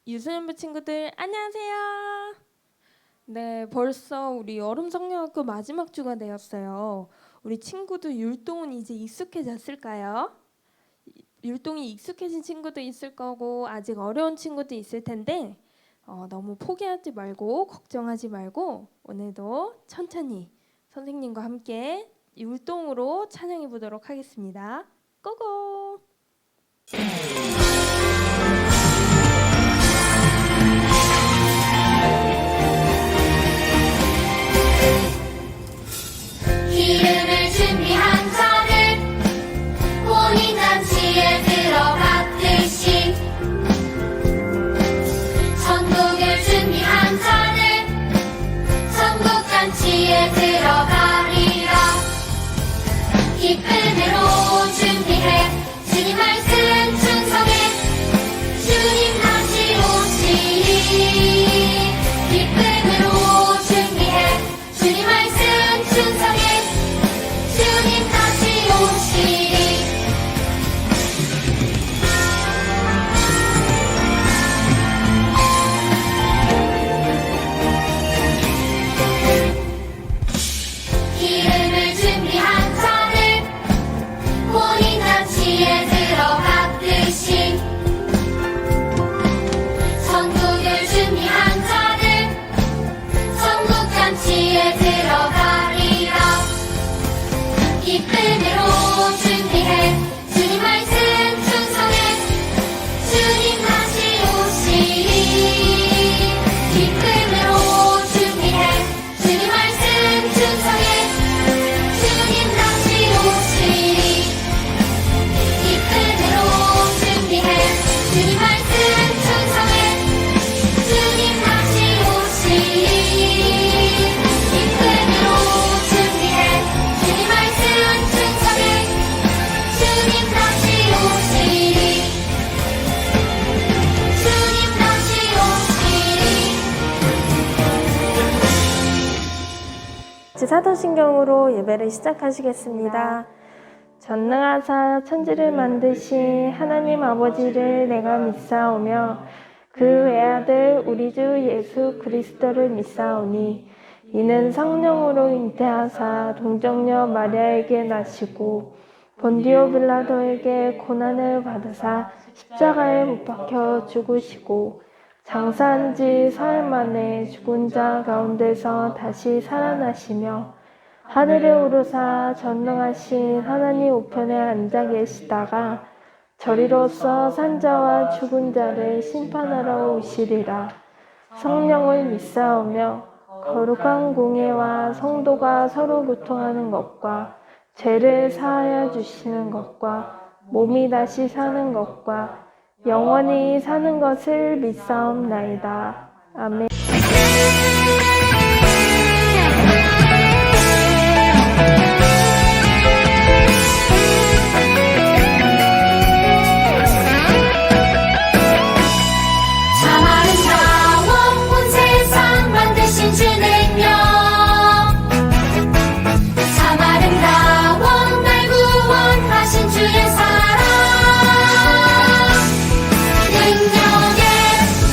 유소년부 친구들 안녕하세요. 네, 벌써 우리 여름성령학교 마지막 주가 되었어요. 우리 친구들 율동은 이제 익숙해졌을까요? 율동이 익숙해진 친구도 있을 거고 아직 어려운 친구도 있을 텐데 너무 포기하지 말고 걱정하지 말고 오늘도 천천히 선생님과 함께 율동으로 찬양해 보도록 하겠습니다. 고고! 기름을 준비한 자들 혼인잔치에 들어갔듯이 천국을 준비한 자들 천국잔치에 들어가리라. 기쁨으로 준비해 주님 말씀 충성해 주님 다시 오시리. 기쁨으로 준비해 주님 말씀 충성해 주님 다시 오시리. 기름을 준비한 자들 혼인잔치에 들어갔듯이 천국을 준비한 자들 천국잔치에 들어가리라. 기쁨으로 준비해 주님 말씀 충성해 주님 다시 오시리. 기쁨으로 준비해 주님 말씀 충성해 주님 다시 오시리. 기쁨으로 준비해 주님 말씀 충성해 주님 다시 오시리. 기쁨으로 준비해 주님 말씀 충성해 주님 다시 오시리. 주님 다시 오시리. 사도신경으로 예배를 시작하시겠습니다. 전능하사 천지를 만드신 하나님 아버지를 내가 믿사오며 그 외아들 우리 주 예수 그리스도를 믿사오니 이는 성령으로 잉태하사 동정녀 마리아에게 나시고 본디오 빌라도에게 고난을 받으사 십자가에 못 박혀 죽으시고 장사한 지 사흘 만에 죽은 자 가운데서 다시 살아나시며 하늘에 오르사 전능하신 하나님 우편에 앉아 계시다가 저리로서 산자와 죽은 자를 심판하러 오시리라. 성령을 믿사오며 거룩한 공예와 성도가 서로 교통하는 것과 죄를 사하여 주시는 것과 몸이 다시 사는 것과 영원히 사는 것을 믿사옵나이다. 아멘. 참 아름다워 온 세상 만드신 주 능력. 참 아름다워 날 구원하신 주의 사랑. 능력의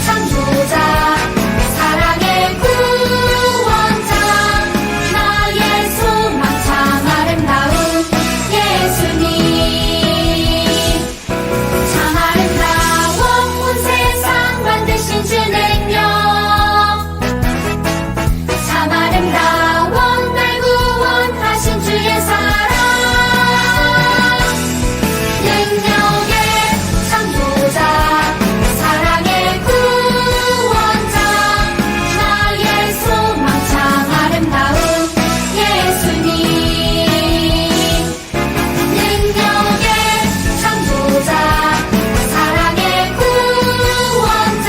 창조자 사랑의 구원자 나의 소망 참 아름다운 예수님. 참 아름다워 온 세상 만드신 주 능력. 참 아름다워 날 구원하신 주의 사랑. 능력의 창조자 사랑의 구원자 나의 소망 참 아름다운 예수님. 능력의 창조자 사랑의 구원자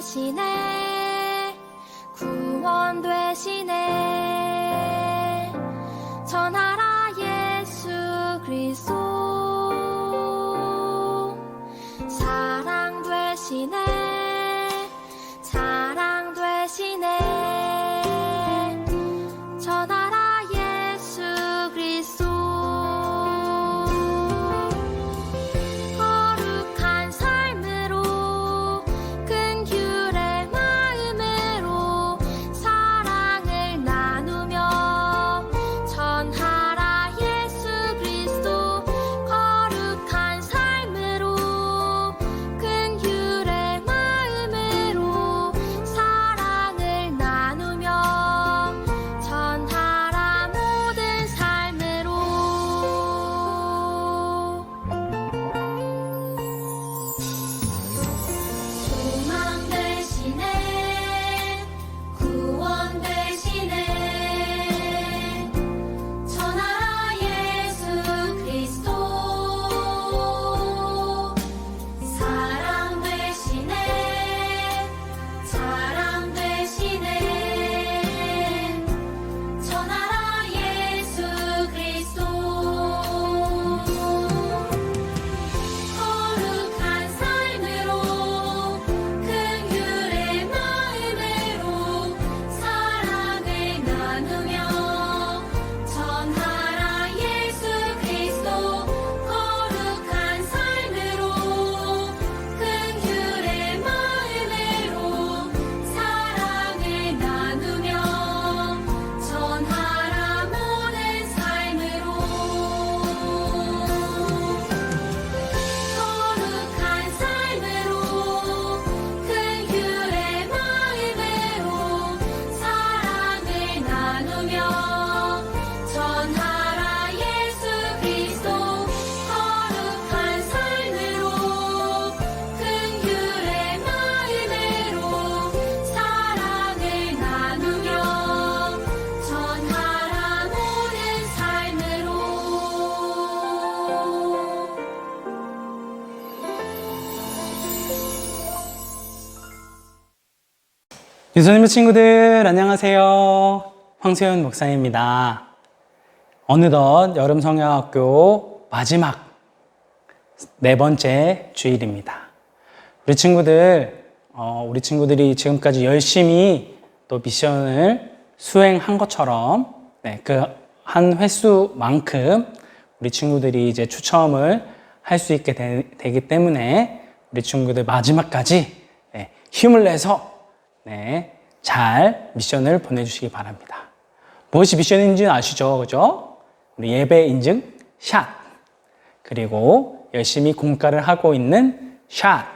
되시네 구원 되시네 전하라 예수 그리스도 사랑 되시네 사랑 되시네 전하라 예수 그리스도 거룩한 삶으로 긍휼의 마음으로 사랑을 나누며 전하라 예수 그리스도 거룩한 삶으로 긍휼의 마음으로 사랑을 나누며 전하라 모든 삶으로 소망 되시네 구원 되시네 전하라 예수 그리스도 사랑 되시네 사랑 되시네 전하라 예수 그리스도 거룩한 삶으로 긍휼의 마음으로 사랑을 나누며 전하라 예수 그리스도 거룩한 삶으로 긍휼의 마음으로 사랑을 나누며 전하라 모든 삶으로 거룩한 삶으로 긍휼의 마음으로 사랑을 나누며 전하라 예수 그리스도 거룩한 삶으로 긍휼의 마음으로 사랑을 나누며 전하라 모든 삶으로 유선님의 친구들 안녕하세요. 황세윤 목사입니다. 어느덧 여름성야학교 마지막 4번째 주일입니다. 우리 친구들이 지금까지 열심히 또 미션을 수행한 것처럼 그 한 횟수만큼 우리 친구들이 이제 추첨을 할 수 있게 되기 때문에 우리 친구들 마지막까지 힘을 내서 잘 미션을 보내주시기 바랍니다. 무엇이 미션인지는 아시죠? 그죠? 우리 예배 인증 샷, 그리고 열심히 공과를 하고 있는 샷,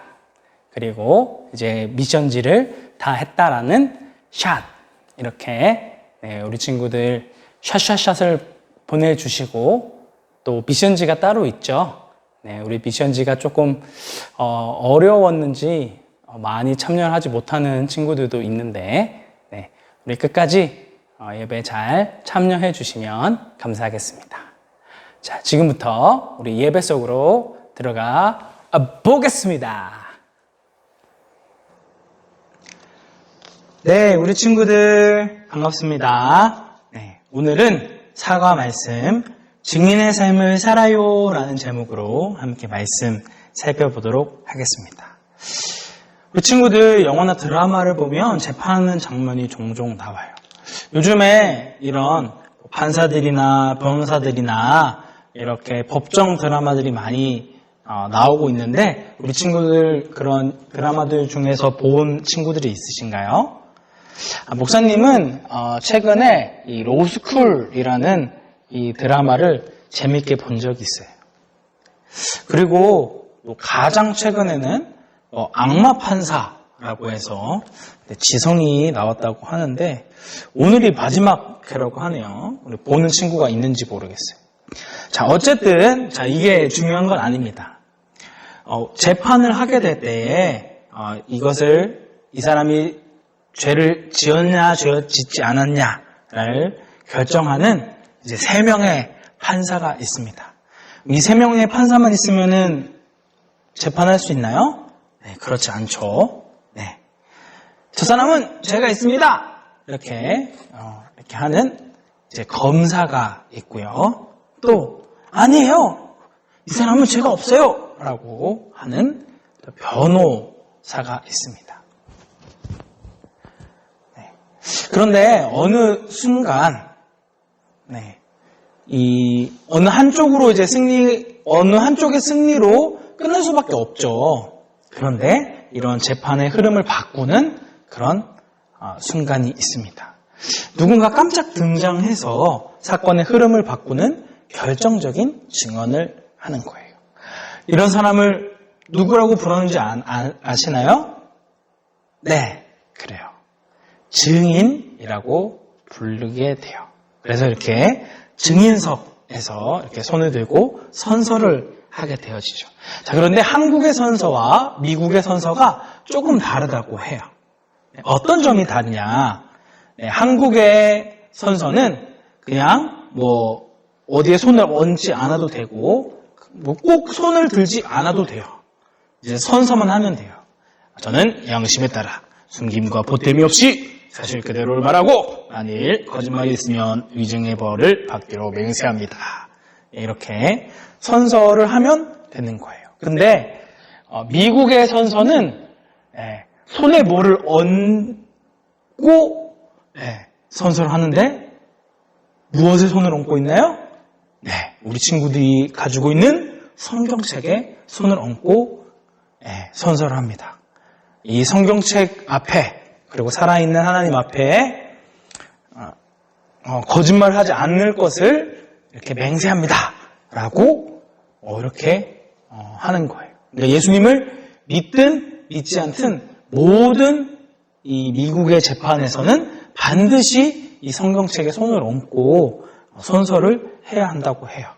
그리고 이제 미션지를 다 했다라는 샷, 이렇게 우리 친구들 샷샷샷을 보내주시고, 또 미션지가 따로 있죠. 우리 미션지가 조금 어려웠는지 많이 참여를 하지 못하는 친구들도 있는데 우리 끝까지 예배 잘 참여해 주시면 감사하겠습니다. 자, 지금부터 우리 예배 속으로 들어가 보겠습니다. 네, 우리 친구들 반갑습니다. 오늘은 사과 말씀 증인의 삶을 살아요 라는 제목으로 함께 말씀 살펴보도록 하겠습니다. 우리 친구들 영화나 드라마를 보면 재판하는 장면이 종종 나와요. 요즘에 이런 판사들이나 변호사들이나 이렇게 법정 드라마들이 많이 나오고 있는데 우리 친구들 그런 드라마들 중에서 본 친구들이 있으신가요? 목사님은 최근에 이 로스쿨이라는 이 드라마를 재밌게 본 적이 있어요. 그리고 가장 최근에는 악마 판사라고 해서 지성이 나왔다고 하는데 오늘이 마지막 회라고 하네요. 우리 보는 친구가 있는지 모르겠어요. 자, 어쨌든 이게 중요한 건 아닙니다. 재판을 하게 될 때에 이것을 이 사람이 죄를 지었냐 짓지 않았냐를 결정하는 이제 3명의 판사가 있습니다. 이 3명의 판사만 있으면은 재판할 수 있나요? 네, 그렇지 않죠. 네. 저 사람은 죄가 있습니다. 이렇게 하는 이제 검사가 있고요. 또 아니에요. 이 사람은 죄가 없어요. 라고 하는 변호사가 있습니다. 네. 그런데 어느 순간 어느 한쪽의 승리로 끝날 수밖에 없죠. 그런데 이런 재판의 흐름을 바꾸는 그런 순간이 있습니다. 누군가 깜짝 등장해서 사건의 흐름을 바꾸는 결정적인 증언을 하는 거예요. 이런 사람을 누구라고 부르는지 아시나요? 네, 그래요. 증인이라고 부르게 돼요. 그래서 이렇게 증인석에서 이렇게 손을 들고 선서를 하게 되어지죠. 자, 그런데 한국의 선서와 미국의 선서가 조금 다르다고 해요. 어떤 점이 다르냐? 한국의 선서는 그냥 어디에 손을 얹지 않아도 되고 꼭 손을 들지 않아도 돼요. 이제 선서만 하면 돼요. 저는 양심에 따라 숨김과 보탬이 없이 사실 그대로를 말하고 만일 거짓말이 있으면 위증의 벌을 받기로 맹세합니다. 이렇게 선서를 하면 되는 거예요. 근데 미국의 선서는 손에 뭐를 얹고 선서를 하는데 무엇에 손을 얹고 있나요? 네, 우리 친구들이 가지고 있는 성경책에 손을 얹고 선서를 합니다. 이 성경책 앞에 그리고 살아있는 하나님 앞에 거짓말을 하지 않을 것을 이렇게 맹세합니다. 라고 이렇게 하는 거예요. 그러니까 예수님을 믿든 믿지 않든 모든 이 미국의 재판에서는 반드시 이 성경책에 손을 얹고 선서를 해야 한다고 해요.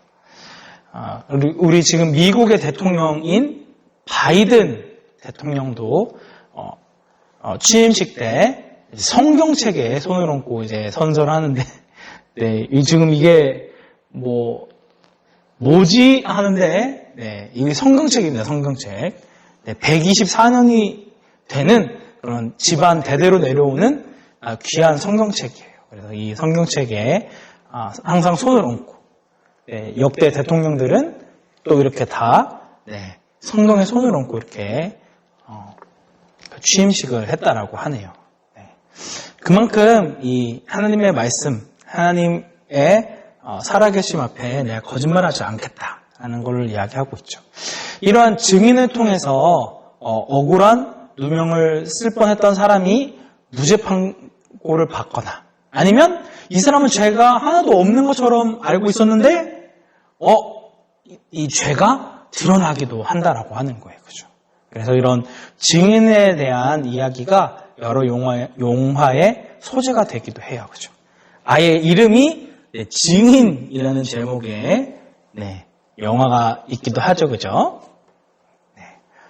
우리 지금 미국의 대통령인 바이든 대통령도 취임식 때 성경책에 손을 얹고 이제 선서를 하는데, 지금 이게 뭐지 하는데, 이게 성경책입니다, 성경책. 124년이 되는 그런 집안 대대로 내려오는 귀한 성경책이에요. 그래서 이 성경책에 항상 손을 얹고, 역대 대통령들은 또 이렇게 다 성경에 손을 얹고 이렇게 취임식을 했다라고 하네요. 그만큼 이 하나님의 말씀, 하나님의 살아계심 앞에 내가 거짓말하지 않겠다라는 걸 이야기하고 있죠. 이러한 증인을 통해서 억울한 누명을 쓸 뻔했던 사람이 무죄 판고를 받거나 아니면 이 사람은 죄가 하나도 없는 것처럼 알고 있었는데 이 죄가 드러나기도 한다라고 하는 거예요. 그죠? 그래서 이런 증인에 대한 이야기가 여러 용화의 소재가 되기도 해요. 그죠? 아예 이름이 증인이라는 제목의 영화가 있기도 하죠. 그죠?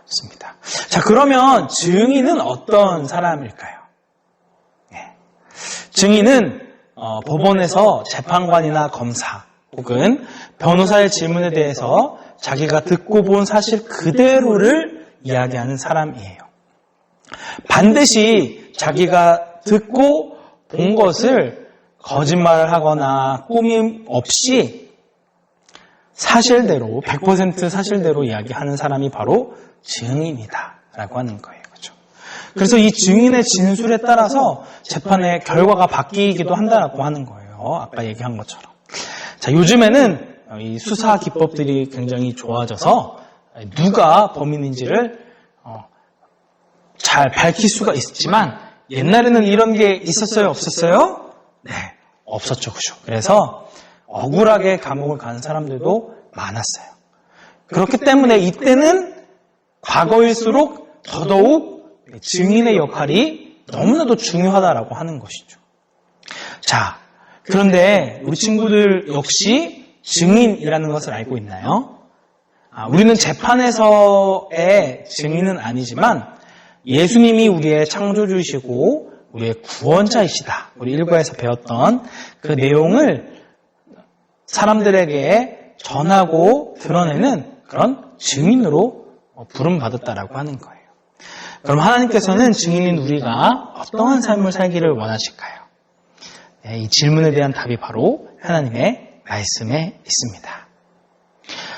좋습니다. 자, 그러면 증인은 어떤 사람일까요? 증인은 법원에서 재판관이나 검사 혹은 변호사의 질문에 대해서 자기가 듣고 본 사실 그대로를 이야기하는 사람이에요. 반드시 자기가 듣고 본 것을 거짓말을 하거나 꾸밈 없이 사실대로 100% 사실대로 이야기하는 사람이 바로 증인이다 라고 하는 거예요. 그렇죠? 그래서 이 증인의 진술에 따라서 재판의 결과가 바뀌기도 한다라고 하는 거예요. 아까 얘기한 것처럼. 자, 요즘에는 이 수사 기법들이 굉장히 좋아져서 누가 범인인지를 잘 밝힐 수가 있지만 옛날에는 이런 게 있었어요? 없었어요? 네, 없었죠. 그죠? 그래서 억울하게 감옥을 간 사람들도 많았어요. 그렇기 때문에 이때는 과거일수록 더더욱 증인의 역할이 너무나도 중요하다라고 하는 것이죠. 자, 그런데 우리 친구들 역시 증인이라는 것을 알고 있나요? 우리는 재판에서의 증인은 아니지만 예수님이 우리의 창조주이시고 우리의 구원자이시다. 우리 일과에서 배웠던 그 내용을 사람들에게 전하고 드러내는 그런 증인으로 부름받았다라고 하는 거예요. 그럼 하나님께서는 증인인 우리가 어떠한 삶을 살기를 원하실까요? 네, 이 질문에 대한 답이 바로 하나님의 말씀에 있습니다.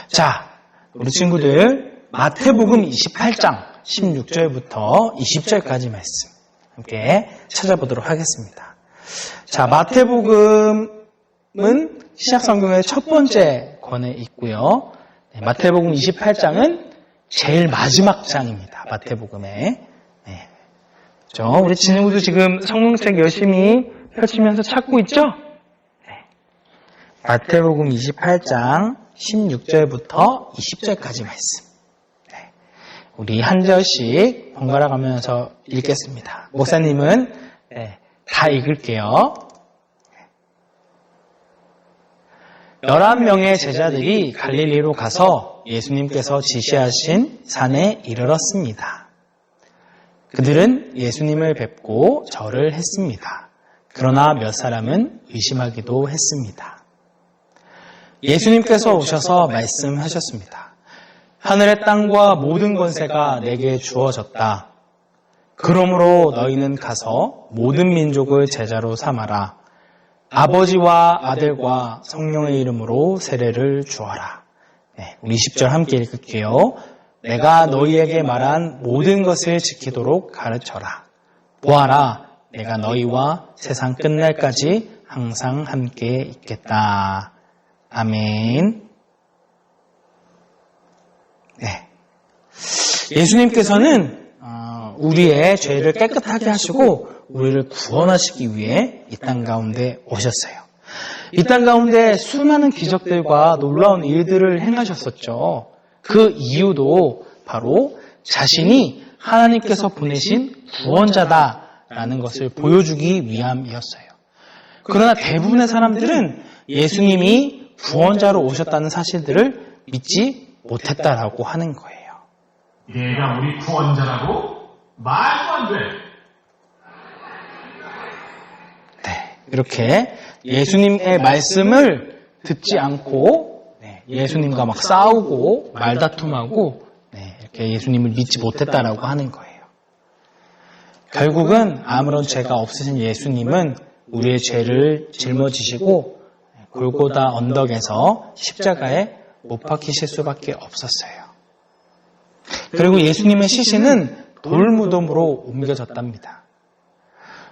자, 우리 친구들 마태복음 28장 16절부터 20절까지 말씀 함께 찾아보도록 하겠습니다. 자, 마태복음은 신약성경의 첫 번째 권에 있고요. 네, 마태복음 28장은 제일 마지막 장입니다. 마태복음에. 네. 우리 친구도 지금 성경책 열심히 펼치면서 찾고 있죠? 네. 마태복음 28장 16절부터 20절까지 말씀. 네. 우리 한 절씩 번갈아 가면서 읽겠습니다. 목사님은 다 읽을게요. 11명의 제자들이 갈릴리로 가서 예수님께서 지시하신 산에 이르렀습니다. 그들은 예수님을 뵙고 절을 했습니다. 그러나 몇 사람은 의심하기도 했습니다. 예수님께서 오셔서 말씀하셨습니다. 하늘의 땅과 모든 권세가 내게 주어졌다. 그러므로 너희는 가서 모든 민족을 제자로 삼아라. 아버지와 아들과 성령의 이름으로 세례를 주어라. 네, 우리 20절 함께 읽을게요. 내가 너희에게 말한 모든 것을 지키도록 가르쳐라. 보아라, 내가 너희와 세상 끝날까지 항상 함께 있겠다. 아멘. 네. 예수님께서는 우리의 죄를 깨끗하게 하시고 우리를 구원하시기 위해 이 땅 가운데 오셨어요. 이 땅 가운데 수많은 기적들과 놀라운 일들을 행하셨었죠. 그 이유도 바로 자신이 하나님께서 보내신 구원자다라는 것을 보여주기 위함이었어요. 그러나 대부분의 사람들은 예수님이 구원자로 오셨다는 사실들을 믿지 못했다라고 하는 거예요. 얘가 우리 구원자라고? 말도 안 돼! 네, 이렇게 예수님의 말씀을 듣지 않고 예수님과 막 싸우고 말다툼하고 이렇게 예수님을 믿지 못했다라고 하는 거예요. 결국은 아무런 죄가 없으신 예수님은 우리의 죄를 짊어지시고 골고다 언덕에서 십자가에 못 박히실 수밖에 없었어요. 그리고 예수님의 시신은 돌무덤으로 옮겨졌답니다.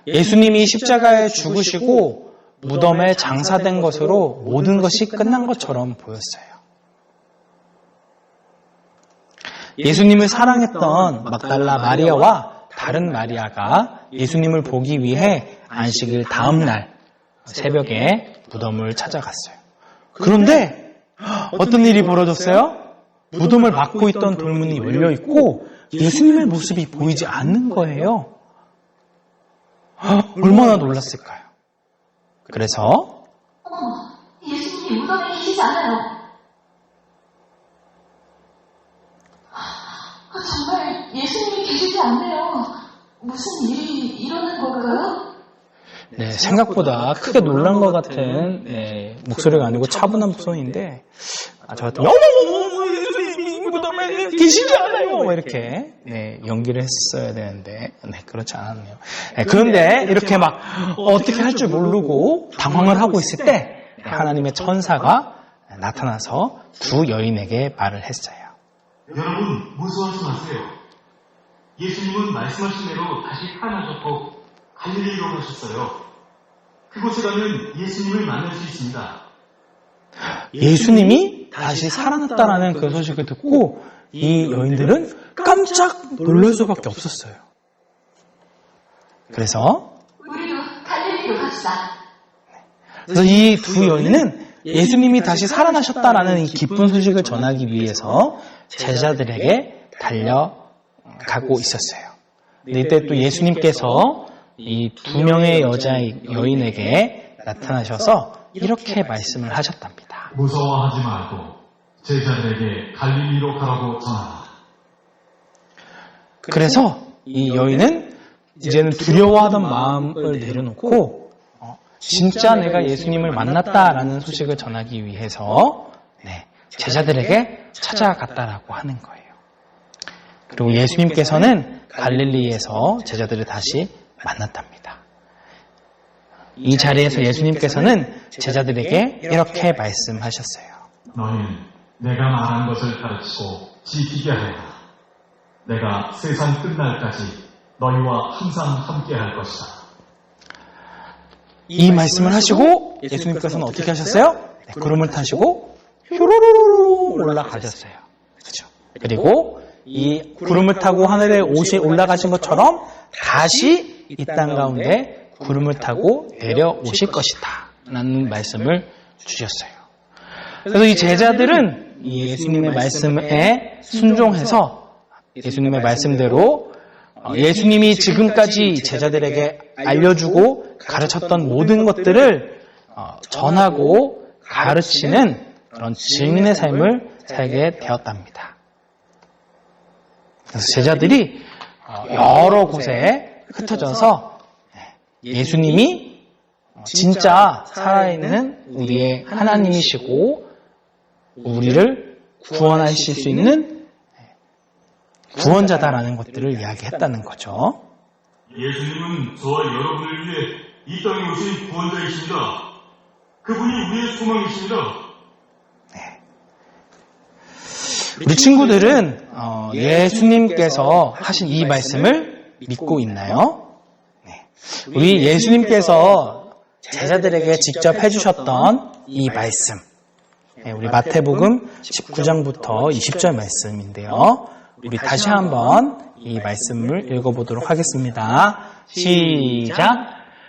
예수님이 십자가에 죽으시고 무덤에 장사된 것으로 모든 것이 끝난 것처럼 보였어요. 예수님을 사랑했던 막달라 마리아와 다른 마리아가 예수님을 보기 위해 안식일 다음 날 새벽에 무덤을 찾아갔어요. 그런데 어떤 일이 벌어졌어요? 무덤을 막고 있던 돌문이 열려 있고 예수님의 모습이 보이지 않는 거예요. 얼마나 놀랐을까요? 그래서 예수님이 무덤에 계시지 않아요. 정말 예수님이 계시지 않네요. 무슨 일이 일어난 걸까요? 네, 생각보다 크게 놀란 것 같은 목소리가 아니고 차분한 목소리인데 저 같은 예수님이 무덤에 계시지 않아요 이렇게 연기를 했어야 되는데 그렇지 않았네요. 그런데 이렇게 막 어떻게 할 줄 모르고 당황을 하고 있을 때 하나님의 천사가 나타나서 두 여인에게 말을 했어요. 여러분, 무서워하지 마세요. 예수님은 말씀하신 대로 다시 살아나셨고 갈릴리로 가셨어요. 그곳에 가면 예수님을 만날 수 있습니다. 예수님이 다시 살아났다라는 그 소식을 듣고 이 여인들은 깜짝 놀랄 수밖에 없었어요. 그래서 우리도 갈릴리로 갑시다. 이 두 여인은 예수님이 다시 살아나셨다라는 이 기쁜 소식을 전하기 위해서 제자들에게 달려가고 있었어요. 이때 또 예수님께서 이 두 명의 여인에게 나타나셔서 이렇게 말씀을 하셨답니다. 무서워하지 말고 제자들에게 갈릴리로 가라고 전하라. 그래서 이 여인은 이제는 두려워하던 마음을 내려놓고 진짜 내가 예수님을 만났다라는 소식을 전하기 위해서 제자들에게 찾아갔다라고 하는 거예요. 그리고 예수님께서는 갈릴리에서 제자들을 다시 만났답니다. 이 자리에서 예수님께서는 제자들에게 이렇게 말씀하셨어요. 너희는 내가 말한 것을 가르치고 지키게 하여라. 내가 세상 끝날까지 너희와 항상 함께 할 것이다. 이 말씀을 하시고 예수님께서는 어떻게 하셨어요? 네, 구름을 타시고 휴루루루 올라가셨어요. 그렇죠? 그리고 이 구름을 타고 하늘에 올라가신 것처럼 다시 이 땅 가운데 구름을 타고 내려오실 것이다 라는 말씀을 주셨어요. 그래서 이 제자들은 이 예수님의 말씀에 순종해서 예수님의 말씀대로 예수님이 지금까지 제자들에게 알려주고 가르쳤던 모든 것들을 전하고 가르치는 그런 증인의 삶을 살게 되었답니다. 그래서 제자들이 여러 곳에 흩어져서 예수님이 진짜 살아있는 우리의 하나님이시고 우리를 구원하실 수 있는 구원자다라는 것들을 이야기했다는 거죠. 예수님은 저와 여러분을 위해 이 땅에 오신 구원자이십니다. 그분이 우리의 소망이십니다. 우리 친구들은 예수님께서 하신 이 말씀을 믿고 있나요? 네. 우리 예수님께서 제자들에게 직접 해주셨던 이 말씀, 우리 마태복음 19장부터 20절 말씀인데요. 우리 다시 한번 이 말씀을 읽어보도록 하겠습니다. 시작!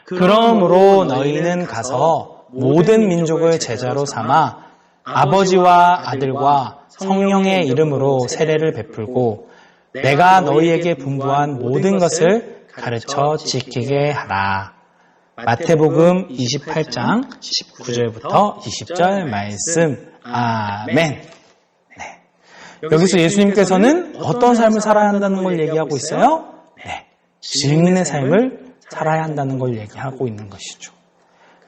그러므로 너희는 가서 모든 민족을 제자로 삼아 아버지와 아들과 성령의 이름으로 세례를 베풀고 내가 너희에게 분부한 모든 것을 가르쳐 지키게 하라. 마태복음 28장 19절부터 20절 말씀. 아멘. 네. 여기서 예수님께서는 어떤 삶을 살아야 한다는 걸 얘기하고 있어요? 네. 증인의 삶을 살아야 한다는 걸 얘기하고 있는 것이죠.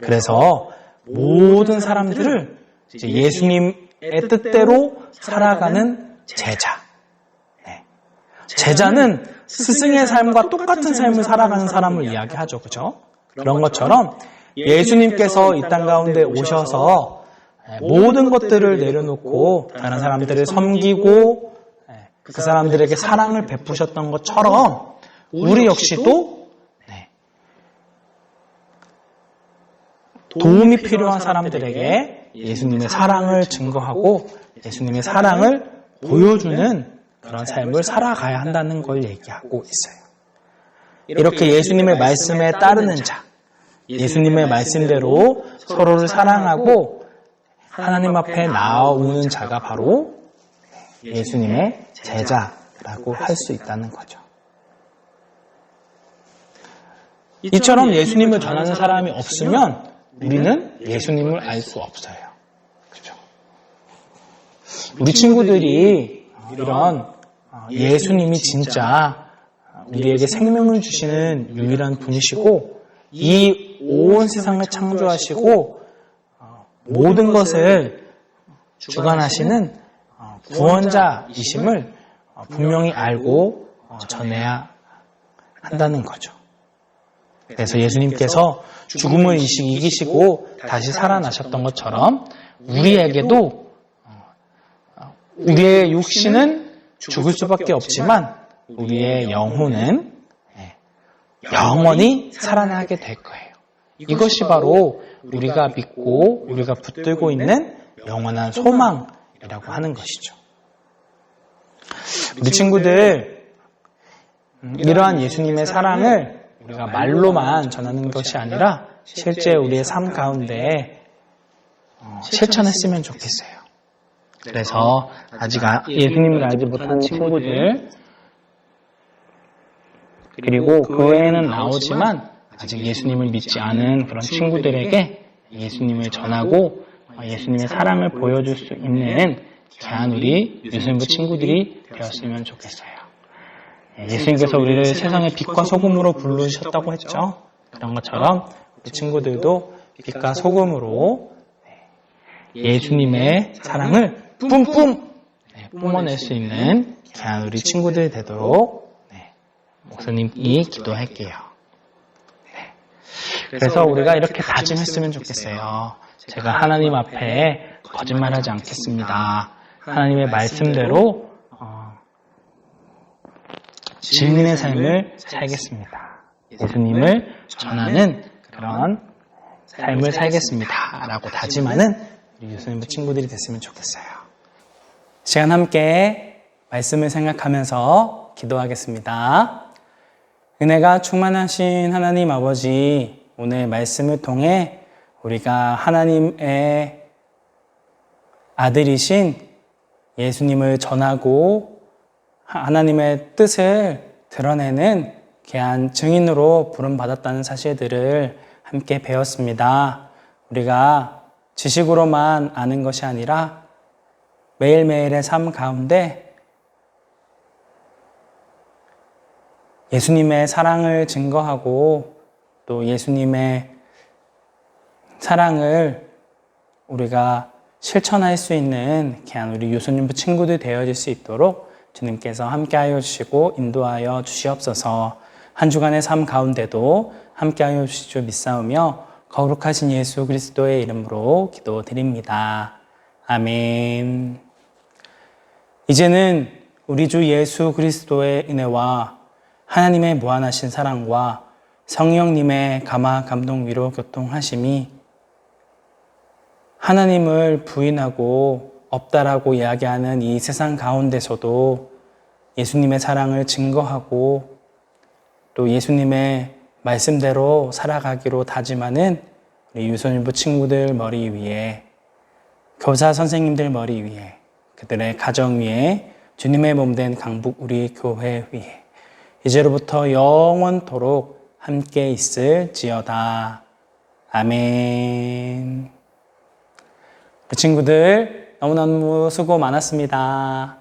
그래서 모든 사람들을 이제 예수님의 뜻대로 살아가는 제자. 네. 제자는 스승의 삶과 똑같은 삶을 살아가는 사람을 이야기하죠. 그죠? 그런 것처럼 예수님께서 이 땅 가운데 오셔서 모든 것들을 내려놓고 다른 사람들을 섬기고 그 사람들에게 사랑을 베푸셨던 것처럼 우리 역시도 도움이 필요한 사람들에게 예수님의 사랑을 증거하고 예수님의 사랑을 보여주는 그런 삶을 살아가야 한다는 걸 얘기하고 있어요. 이렇게 예수님의 말씀에 따르는 자, 예수님의 말씀대로 서로를 사랑하고 하나님 앞에 나오는 자가 바로 예수님의 제자라고 할 수 있다는 거죠. 이처럼 예수님을 전하는 사람이 없으면 우리는 예수님을 알 수 없어요. 그렇죠? 우리 친구들이 이런 예수님이 진짜 우리에게 생명을 주시는 유일한 분이시고 이 온 세상을 창조하시고 모든 것을 주관하시는 구원자이심을 분명히 알고 전해야 한다는 거죠. 그래서 예수님께서 죽음을 이기시고 다시 살아나셨던 것처럼 우리에게도 우리의 육신은 죽을 수밖에 없지만 우리의 영혼은 영원히 살아나게 될 거예요. 이것이 바로 우리가 믿고 우리가 붙들고 있는 영원한 소망이라고 하는 것이죠. 우리 친구들, 이러한 예수님의 사랑을 우리가 말로만 전하는 것이 아니라 실제 우리의 삶 가운데 실천했으면 좋겠어요. 그래서 아직 예수님을 알지 못하는 친구들, 그리고 교회에는 나오지만 아직 예수님을 믿지 않은 그런 친구들에게 예수님을 전하고 예수님의 사랑을 보여줄 수 있는 귀한 우리 유선부 친구들이 되었으면 좋겠어요. 예수님께서 우리를 세상의 빛과 소금으로 부르셨다고 했죠. 그런 것처럼 우리 친구들도 빛과 소금으로 예수님의 사랑을 뿜뿜 뿜어낼 수 있는 귀한 우리 친구들 되도록 목사님이 기도할게요. 네. 그래서 우리가 이렇게 다짐했으면 좋겠어요. 제가 하나님 앞에 거짓말하지 않겠습니다. 하나님의 말씀대로 증인의 삶을 살겠습니다. 예수님을 전하는 그런 삶을 살겠습니다. 라고 다짐하는 우리 예수님의 친구들이 됐으면 좋겠어요. 시간 함께 말씀을 생각하면서 기도하겠습니다. 은혜가 충만하신 하나님 아버지, 오늘 말씀을 통해 우리가 하나님의 아들이신 예수님을 전하고 하나님의 뜻을 드러내는 귀한 증인으로 부름받았다는 사실들을 함께 배웠습니다. 우리가 지식으로만 아는 것이 아니라 매일매일의 삶 가운데 예수님의 사랑을 증거하고 또 예수님의 사랑을 우리가 실천할 수 있는 귀한 우리 유소년부 친구들 되어질 수 있도록 주님께서 함께하여 주시고 인도하여 주시옵소서. 한 주간의 삶 가운데도 함께하여 주실 줄 믿사오며 거룩하신 예수 그리스도의 이름으로 기도드립니다. 아멘. 이제는 우리 주 예수 그리스도의 은혜와 하나님의 무한하신 사랑과 성령님의 감화 감동 위로 교통하심이 하나님을 부인하고 없다라고 이야기하는 이 세상 가운데서도 예수님의 사랑을 증거하고 또 예수님의 말씀대로 살아가기로 다짐하는 우리 유소년부 친구들 머리 위에, 교사 선생님들 머리 위에, 그들의 가정 위에, 주님의 몸된 강북 우리 교회 위에 이제로부터 영원토록 함께 있을지어다. 아멘. 우리 친구들 너무너무 수고 많았습니다.